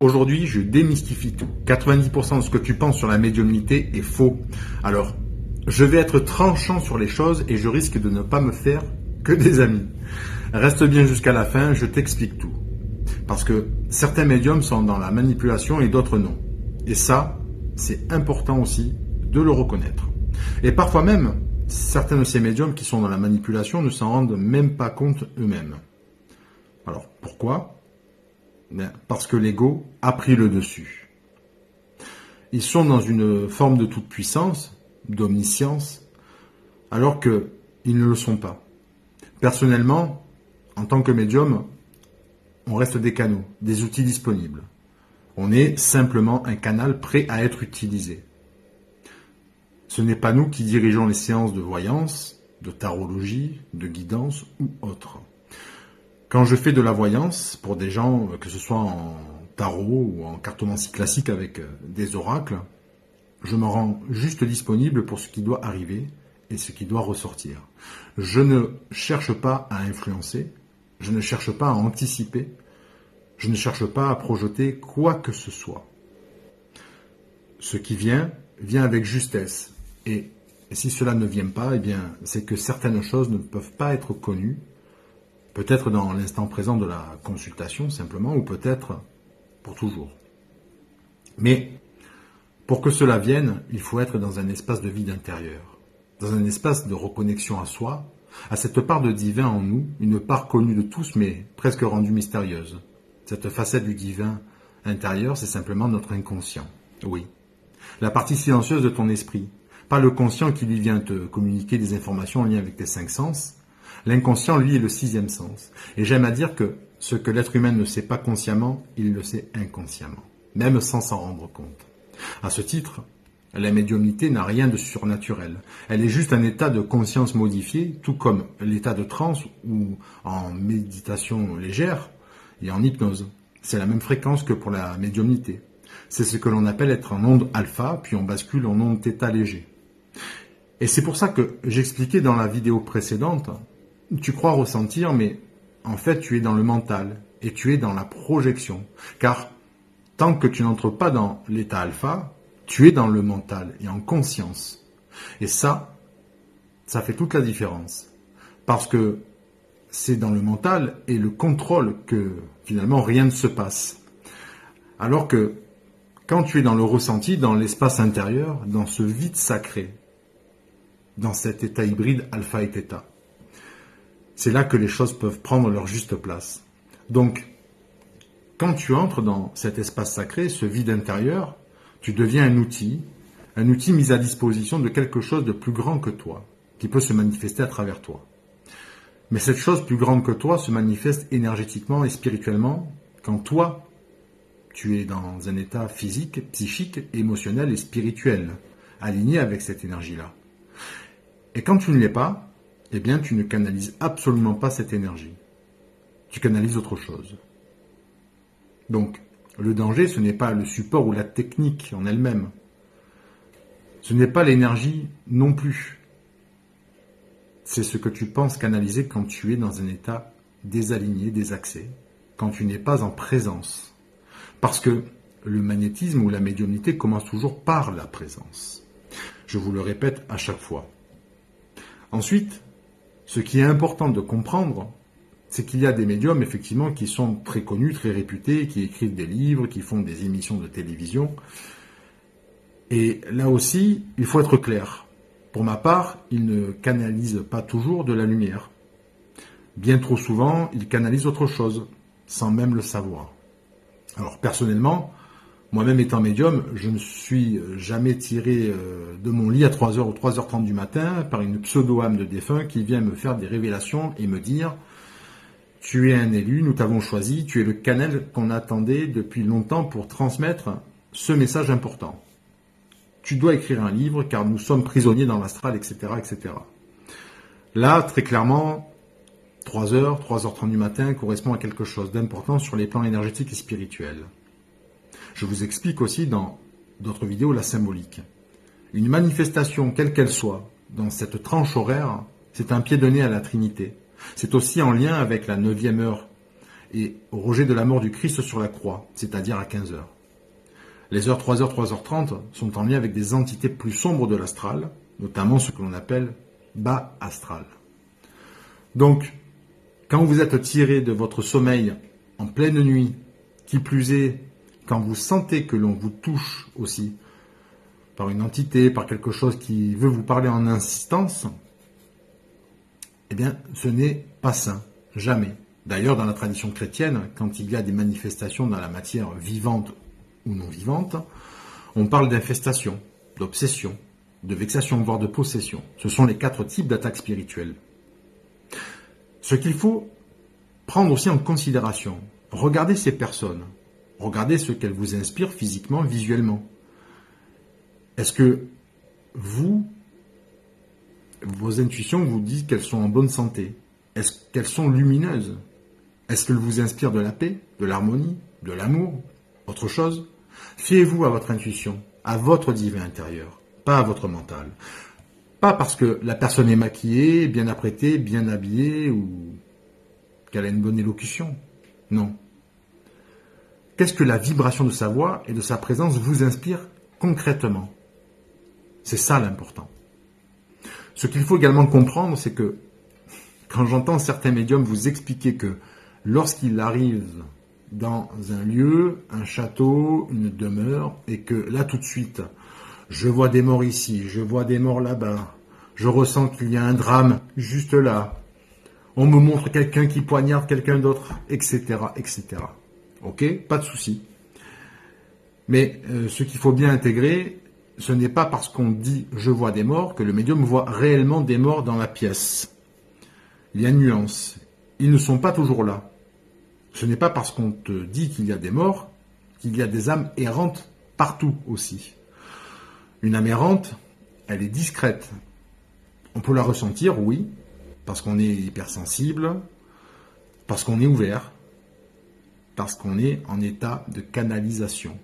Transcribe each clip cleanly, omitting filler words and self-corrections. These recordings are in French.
Aujourd'hui, je démystifie tout. 90% de ce que tu penses sur la médiumnité est faux. Alors, je vais être tranchant sur les choses et je risque de ne pas me faire que des amis. Reste bien jusqu'à la fin, je t'explique tout. Parce que certains médiums sont dans la manipulation et d'autres non. Et ça, c'est important aussi de le reconnaître. Et parfois même, certains de ces médiums qui sont dans la manipulation ne s'en rendent même pas compte eux-mêmes. Alors, pourquoi ? Parce que l'ego a pris le dessus. Ils sont dans une forme de toute-puissance, d'omniscience, alors qu'ils ne le sont pas. Personnellement, en tant que médium, on reste des canaux, des outils disponibles. On est simplement un canal prêt à être utilisé. Ce n'est pas nous qui dirigeons les séances de voyance, de tarologie, de guidance ou autre. Quand je fais de la voyance, pour des gens, que ce soit en tarot ou en cartomancie classique avec des oracles, je me rends juste disponible pour ce qui doit arriver et ce qui doit ressortir. Je ne cherche pas à influencer, je ne cherche pas à anticiper, je ne cherche pas à projeter quoi que ce soit. Ce qui vient, vient avec justesse. Et si cela ne vient pas, eh bien, c'est que certaines choses ne peuvent pas être connues, peut-être dans l'instant présent de la consultation simplement, ou peut-être pour toujours. Mais pour que cela vienne, il faut être dans un espace de vide intérieur, dans un espace de reconnexion à soi, à cette part de divin en nous, une part connue de tous mais presque rendue mystérieuse. Cette facette du divin intérieur, c'est simplement notre inconscient. Oui. La partie silencieuse de ton esprit. Pas le conscient qui lui vient te communiquer des informations en lien avec tes 5 sens. L'inconscient, lui, est le 6e sens. Et j'aime à dire que ce que l'être humain ne sait pas consciemment, il le sait inconsciemment, même sans s'en rendre compte. À ce titre, la médiumnité n'a rien de surnaturel. Elle est juste un état de conscience modifié, tout comme l'état de transe ou en méditation légère et en hypnose. C'est la même fréquence que pour la médiumnité. C'est ce que l'on appelle être en onde alpha, puis on bascule en onde θ léger. Et c'est pour ça que j'expliquais dans la vidéo précédente, tu crois ressentir, mais en fait tu es dans le mental et tu es dans la projection. Car tant que tu n'entres pas dans l'état alpha, tu es dans le mental et en conscience. Et ça fait toute la différence. Parce que c'est dans le mental et le contrôle que finalement rien ne se passe. Alors que quand tu es dans le ressenti, dans l'espace intérieur, dans ce vide sacré, dans cet état hybride alpha et θ, c'est là que les choses peuvent prendre leur juste place. Donc, quand tu entres dans cet espace sacré, ce vide intérieur, tu deviens un outil mis à disposition de quelque chose de plus grand que toi, qui peut se manifester à travers toi. Mais cette chose plus grande que toi se manifeste énergétiquement et spirituellement quand toi, tu es dans un état physique, psychique, émotionnel et spirituel, aligné avec cette énergie-là. Et quand tu ne l'es pas, eh bien, tu ne canalises absolument pas cette énergie. Tu canalises autre chose. Donc, le danger, ce n'est pas le support ou la technique en elle-même. Ce n'est pas l'énergie non plus. C'est ce que tu penses canaliser quand tu es dans un état désaligné, désaxé, quand tu n'es pas en présence. Parce que le magnétisme ou la médiumnité commence toujours par la présence. Je vous le répète à chaque fois. Ensuite, ce qui est important de comprendre, c'est qu'il y a des médiums, effectivement, qui sont très connus, très réputés, qui écrivent des livres, qui font des émissions de télévision. Et là aussi, il faut être clair. Pour ma part, ils ne canalisent pas toujours de la lumière. Bien trop souvent, ils canalisent autre chose, sans même le savoir. Alors, personnellement, moi-même étant médium, je ne suis jamais tiré de mon lit à 3h ou 3h30 du matin par une pseudo-âme de défunt qui vient me faire des révélations et me dire « Tu es un élu, nous t'avons choisi, tu es le canal qu'on attendait depuis longtemps pour transmettre ce message important. Tu dois écrire un livre car nous sommes prisonniers dans l'astral, etc. etc. » Là, très clairement, 3h, 3h30 du matin correspond à quelque chose d'important sur les plans énergétiques et spirituels. Je vous explique aussi dans d'autres vidéos la symbolique. Une manifestation, quelle qu'elle soit, dans cette tranche horaire, c'est un pied de nez à la Trinité. C'est aussi en lien avec la 9e heure et au rejet de la mort du Christ sur la croix, c'est-à-dire à 15 heures. Les heures 3h, 3h30 sont en lien avec des entités plus sombres de l'astral, notamment ce que l'on appelle bas astral. Donc, quand vous êtes tiré de votre sommeil en pleine nuit, qui plus est, quand vous sentez que l'on vous touche aussi par une entité, par quelque chose qui veut vous parler en insistance, eh bien, ce n'est pas sain, jamais. D'ailleurs, dans la tradition chrétienne, quand il y a des manifestations dans la matière vivante ou non vivante, on parle d'infestation, d'obsession, de vexation, voire de possession. Ce sont les 4 types d'attaques spirituelles. Ce qu'il faut prendre aussi en considération, regardez ces personnes, regardez ce qu'elles vous inspirent physiquement, visuellement. Est-ce que vos intuitions vous disent qu'elles sont en bonne santé? Est-ce qu'elles sont lumineuses? Est-ce qu'elles vous inspirent de la paix, de l'harmonie, de l'amour, autre chose? Fiez-vous à votre intuition, à votre divin intérieur, pas à votre mental. Pas parce que la personne est maquillée, bien apprêtée, bien habillée ou qu'elle a une bonne élocution. Non. Qu'est-ce que la vibration de sa voix et de sa présence vous inspire concrètement? C'est ça l'important. Ce qu'il faut également comprendre, c'est que quand j'entends certains médiums vous expliquer que lorsqu'ils arrivent dans un lieu, un château, une demeure, et que là tout de suite, je vois des morts ici, je vois des morts là-bas, je ressens qu'il y a un drame juste là, on me montre quelqu'un qui poignarde quelqu'un d'autre, etc., etc. Ok, pas de souci. Mais ce qu'il faut bien intégrer, ce n'est pas parce qu'on dit « je vois des morts » que le médium voit réellement des morts dans la pièce. Il y a une nuance. Ils ne sont pas toujours là. Ce n'est pas parce qu'on te dit qu'il y a des morts qu'il y a des âmes errantes partout aussi. Une âme errante, elle est discrète. On peut la ressentir, oui, parce qu'on est hypersensible, parce qu'on est ouvert, parce qu'on est en état de canalisation.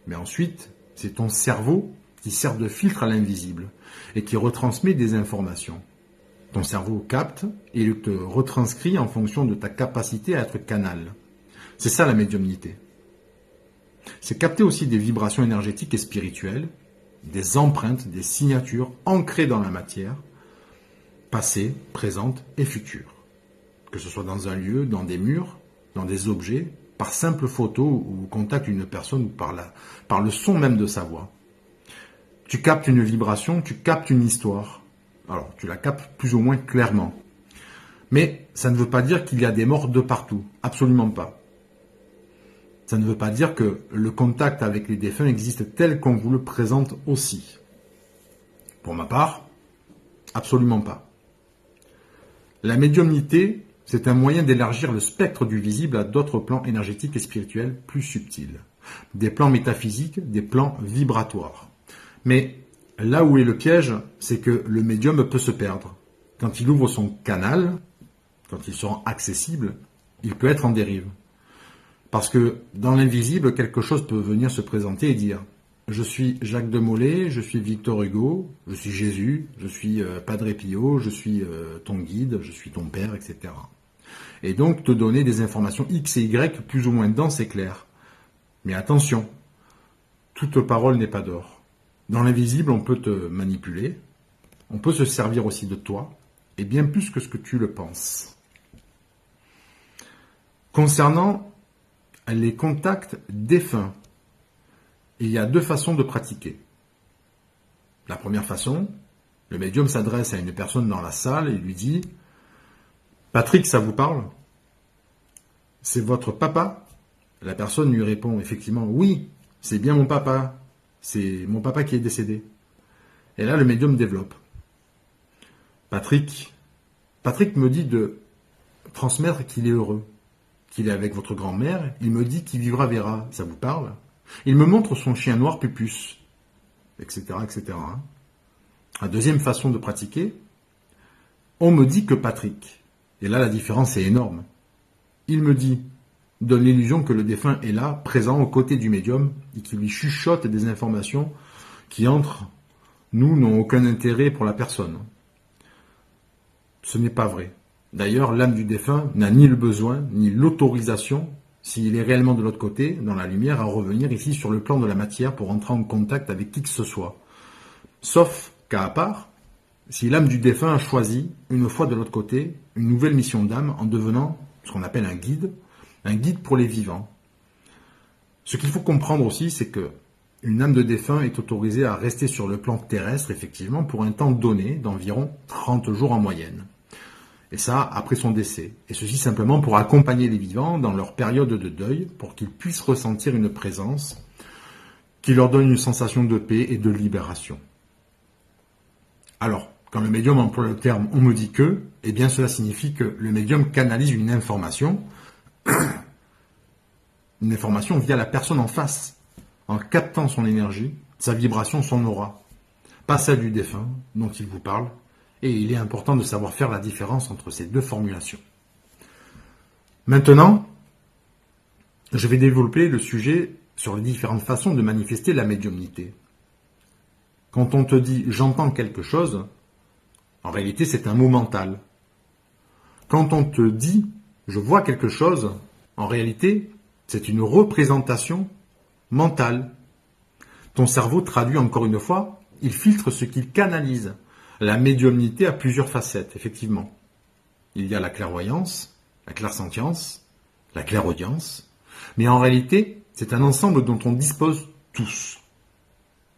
Mais ensuite, c'est ton cerveau qui sert de filtre à l'invisible et qui retransmet des informations. Ton cerveau capte et il te retranscrit en fonction de ta capacité à être canal. C'est ça la médiumnité. C'est capter aussi des vibrations énergétiques et spirituelles, des empreintes, des signatures ancrées dans la matière, passée, présente et future. Que ce soit dans un lieu, dans des murs, dans des objets, par simple photo ou contact d'une personne ou par le son même de sa voix. Tu captes une vibration, tu captes une histoire. Alors, tu la captes plus ou moins clairement. Mais ça ne veut pas dire qu'il y a des morts de partout. Absolument pas. Ça ne veut pas dire que le contact avec les défunts existe tel qu'on vous le présente aussi. Pour ma part, absolument pas. La médiumnité, c'est un moyen d'élargir le spectre du visible à d'autres plans énergétiques et spirituels plus subtils. Des plans métaphysiques, des plans vibratoires. Mais là où est le piège, c'est que le médium peut se perdre. Quand il ouvre son canal, quand il se rend accessible, il peut être en dérive. Parce que dans l'invisible, quelque chose peut venir se présenter et dire « Je suis Jacques de Molay, je suis Victor Hugo, je suis Jésus, je suis Padre Pio, je suis ton guide, je suis ton père, etc. » Et donc te donner des informations X et Y plus ou moins denses et claires. Mais attention, toute parole n'est pas d'or. Dans l'invisible, on peut te manipuler, on peut se servir aussi de toi, et bien plus que ce que tu le penses. Concernant les contacts défunts, il y a 2 façons de pratiquer. La première façon, le médium s'adresse à une personne dans la salle et lui dit « Patrick, ça vous parle? C'est votre papa ?» La personne lui répond effectivement « Oui, c'est bien mon papa. C'est mon papa qui est décédé. » Et là, le médium développe. Patrick me dit de transmettre qu'il est heureux, qu'il est avec votre grand-mère. Il me dit qu'il vivra verra. Ça vous parle? Il me montre son chien noir Pupus, etc., etc. La deuxième façon de pratiquer, on me dit que Patrick. Et là, la différence est énorme. Il me dit, donne l'illusion que le défunt est là, présent aux côtés du médium, et qui lui chuchote des informations qui, entre nous, n'ont aucun intérêt pour la personne. Ce n'est pas vrai. D'ailleurs, l'âme du défunt n'a ni le besoin, ni l'autorisation, s'il est réellement de l'autre côté, dans la lumière, à revenir ici sur le plan de la matière pour entrer en contact avec qui que ce soit. Sauf cas à part, si l'âme du défunt a choisi, une fois de l'autre côté, une nouvelle mission d'âme en devenant ce qu'on appelle un guide pour les vivants. Ce qu'il faut comprendre aussi, c'est que une âme de défunt est autorisée à rester sur le plan terrestre, effectivement, pour un temps donné d'environ 30 jours en moyenne. Et ça, après son décès. Et ceci simplement pour accompagner les vivants dans leur période de deuil, pour qu'ils puissent ressentir une présence qui leur donne une sensation de paix et de libération. Alors, quand le médium emploie le terme « on me dit que », eh bien cela signifie que le médium canalise une information via la personne en face, en captant son énergie, sa vibration, son aura, pas celle du défunt dont il vous parle, et il est important de savoir faire la différence entre ces deux formulations. Maintenant, je vais développer le sujet sur les différentes façons de manifester la médiumnité. Quand on te dit « j'entends quelque chose », en réalité c'est un mot mental. Quand on te dit « je vois quelque chose », en réalité c'est une représentation mentale. Ton cerveau traduit encore une fois, il filtre ce qu'il canalise. La médiumnité a plusieurs facettes, effectivement. Il y a la clairvoyance, la clairsentience, la clairaudience, mais en réalité, c'est un ensemble dont on dispose tous.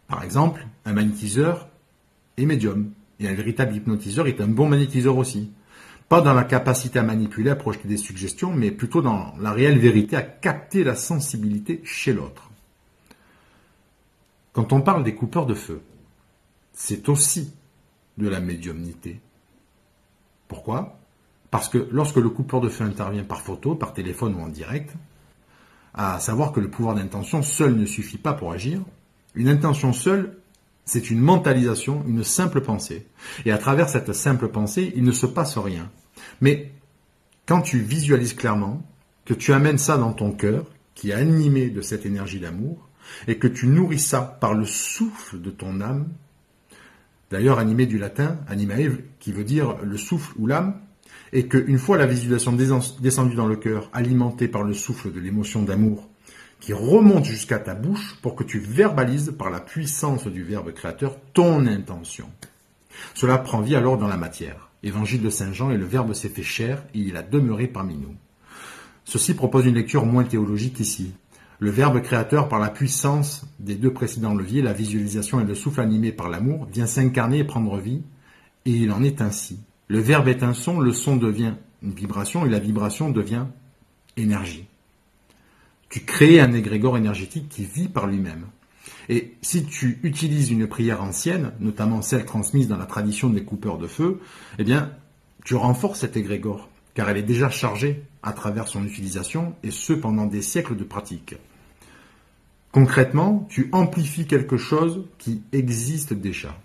Par exemple, un magnétiseur est médium, et un véritable hypnotiseur est un bon magnétiseur aussi. Pas dans la capacité à manipuler, à projeter des suggestions, mais plutôt dans la réelle vérité, à capter la sensibilité chez l'autre. Quand on parle des coupeurs de feu, c'est aussi de la médiumnité. Pourquoi ? Parce que lorsque le coupeur de feu intervient par photo, par téléphone ou en direct, à savoir que le pouvoir d'intention seul ne suffit pas pour agir, une intention seule, c'est une mentalisation, une simple pensée. Et à travers cette simple pensée, il ne se passe rien. Mais quand tu visualises clairement, que tu amènes ça dans ton cœur, qui est animé de cette énergie d'amour, et que tu nourris ça par le souffle de ton âme, d'ailleurs animé du latin, animae, qui veut dire le souffle ou l'âme, et qu'une fois la visualisation descendue dans le cœur, alimentée par le souffle de l'émotion d'amour, qui remonte jusqu'à ta bouche pour que tu verbalises par la puissance du Verbe créateur ton intention. Cela prend vie alors dans la matière. Évangile de Saint Jean, et le Verbe s'est fait chair, et il a demeuré parmi nous. Ceci propose une lecture moins théologique ici. Le Verbe créateur, par la puissance des deux précédents leviers, la visualisation et le souffle animé par l'amour, vient s'incarner et prendre vie, et il en est ainsi. Le Verbe est un son, le son devient une vibration, et la vibration devient énergie. Tu crées un égrégore énergétique qui vit par lui-même. Et si tu utilises une prière ancienne, notamment celle transmise dans la tradition des coupeurs de feu, eh bien, tu renforces cet égrégore, car elle est déjà chargée à travers son utilisation, et ce pendant des siècles de pratique. Concrètement, tu amplifies quelque chose qui existe déjà.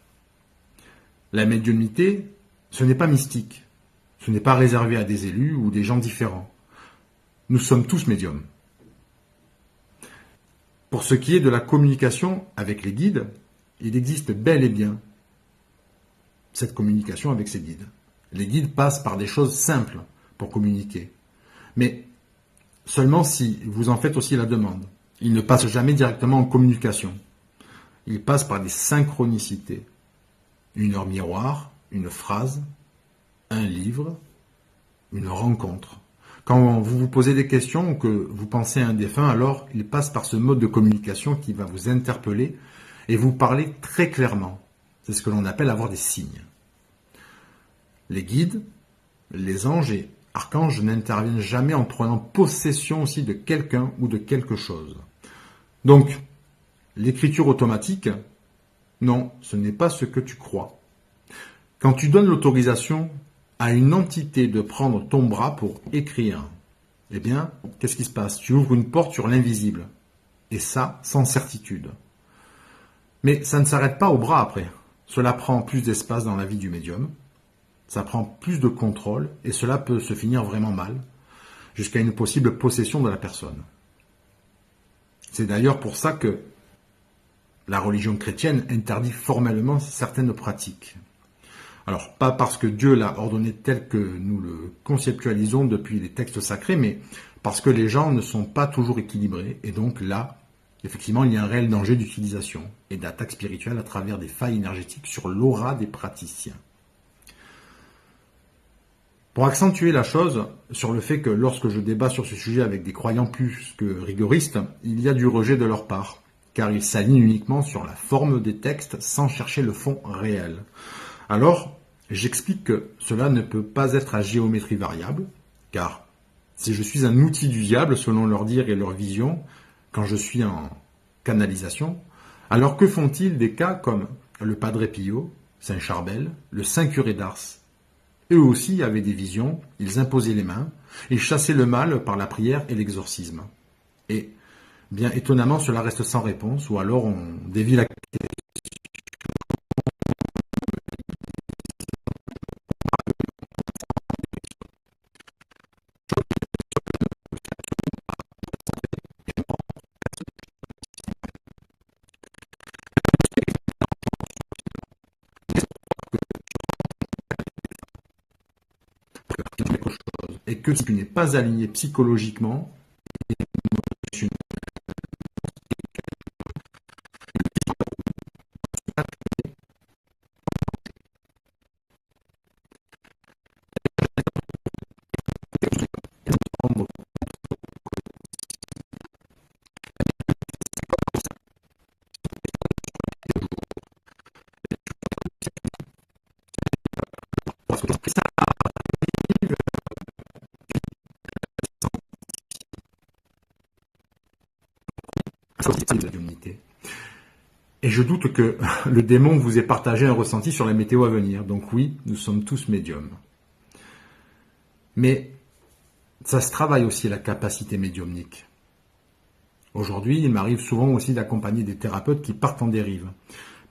La médiumnité, ce n'est pas mystique. Ce n'est pas réservé à des élus ou des gens différents. Nous sommes tous médiums. Pour ce qui est de la communication avec les guides, il existe bel et bien cette communication avec ces guides. Les guides passent par des choses simples pour communiquer. Mais seulement si vous en faites aussi la demande. Ils ne passent jamais directement en communication. Ils passent par des synchronicités. Une heure miroir, une phrase, un livre, une rencontre. Quand vous vous posez des questions ou que vous pensez à un défunt, alors il passe par ce mode de communication qui va vous interpeller et vous parler très clairement. C'est ce que l'on appelle avoir des signes. Les guides, les anges et archanges n'interviennent jamais en prenant possession aussi de quelqu'un ou de quelque chose. Donc, l'écriture automatique, non, ce n'est pas ce que tu crois. Quand tu donnes l'autorisation à une entité de prendre ton bras pour écrire, eh bien, qu'est-ce qui se passe ? Tu ouvres une porte sur l'invisible. Et ça, sans certitude. Mais ça ne s'arrête pas au bras après. Cela prend plus d'espace dans la vie du médium. Ça prend plus de contrôle et cela peut se finir vraiment mal, jusqu'à une possible possession de la personne. C'est d'ailleurs pour ça que la religion chrétienne interdit formellement certaines pratiques. Alors, pas parce que Dieu l'a ordonné tel que nous le conceptualisons depuis les textes sacrés, mais parce que les gens ne sont pas toujours équilibrés. Et donc là, effectivement, il y a un réel danger d'utilisation et d'attaque spirituelle à travers des failles énergétiques sur l'aura des praticiens. Pour accentuer la chose sur le fait que lorsque je débat sur ce sujet avec des croyants plus que rigoristes, il y a du rejet de leur part, car ils s'alignent uniquement sur la forme des textes sans chercher le fond réel. Alors, j'explique que cela ne peut pas être à géométrie variable, car si je suis un outil du diable selon leur dire et leur vision, quand je suis en canalisation, alors que font-ils des cas comme le Padre Pio, Saint Charbel, le Saint Curé d'Ars? Eux aussi avaient des visions, ils imposaient les mains, et chassaient le mal par la prière et l'exorcisme. Et, bien étonnamment, cela reste sans réponse, ou alors on dévie la question. Et que si tu n'es pas aligné psychologiquement, parce que ça, c'est l'unité. Et je doute que le démon vous ait partagé un ressenti sur la météo à venir. Donc oui, nous sommes tous médiums. Mais ça se travaille aussi la capacité médiumnique. Aujourd'hui, il m'arrive souvent aussi d'accompagner des thérapeutes qui partent en dérive.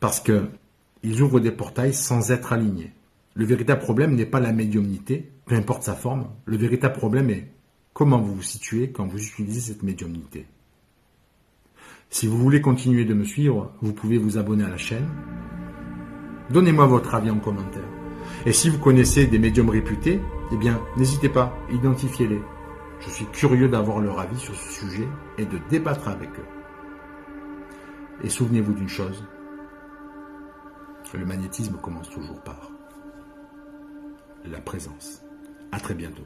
Parce qu'ils ouvrent des portails sans être alignés. Le véritable problème n'est pas la médiumnité, peu importe sa forme. Le véritable problème est comment vous vous situez quand vous utilisez cette médiumnité. Si vous voulez continuer de me suivre, vous pouvez vous abonner à la chaîne. Donnez-moi votre avis en commentaire. Et si vous connaissez des médiums réputés, eh bien, n'hésitez pas, identifiez-les. Je suis curieux d'avoir leur avis sur ce sujet et de débattre avec eux. Et souvenez-vous d'une chose, le magnétisme commence toujours par la présence. À très bientôt.